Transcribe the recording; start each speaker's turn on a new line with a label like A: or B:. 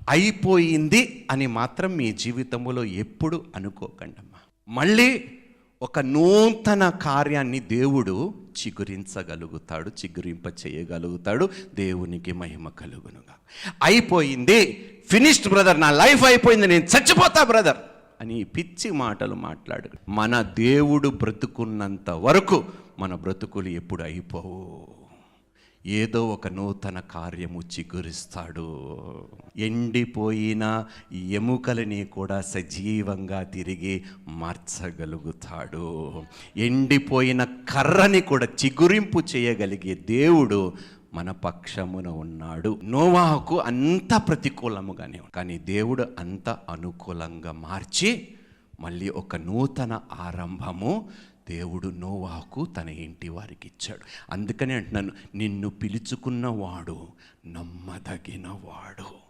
A: అయిపోయింది అని మాత్రం మీ జీవితంలో ఎప్పుడు అనుకోకండమ్మా. మళ్ళీ ఒక నూతన కార్యాన్ని దేవుడు చిగురించగలుగుతాడు, చిగురింప చేయగలుగుతాడు. దేవునికి మహిమ కలుగునుగా. అయిపోయింది, ఫినిష్డ్ బ్రదర్, నా లైఫ్ అయిపోయింది, నేను చచ్చిపోతా బ్రదర్ అని పిచ్చి మాటలు మాట్లాడు. మన దేవుడు బ్రతుకున్నంత వరకు మన బ్రతుకులు ఎప్పుడు అయిపోవు. ఏదో ఒక నూతన కార్యము చిగురిస్తాడు. ఎండిపోయిన ఎముకలని కూడా సజీవంగా తిరిగి మార్చగలుగుతాడు. ఎండిపోయిన కర్రని కూడా చిగురింపు చేయగలిగే దేవుడు మన పక్షమున ఉన్నాడు. నోవాహుకు అంత ప్రతికూలముగానే, కానీ దేవుడు అంత అనుకూలంగా మార్చి మళ్ళీ ఒక నూతన ఆరంభము దేవుడు నోవాహుకు తన ఇంటి వారికి ఇచ్చాడు. అందుకని అంటున్నాను, నిన్ను పిలుచుకున్నవాడు నమ్మదగినవాడు.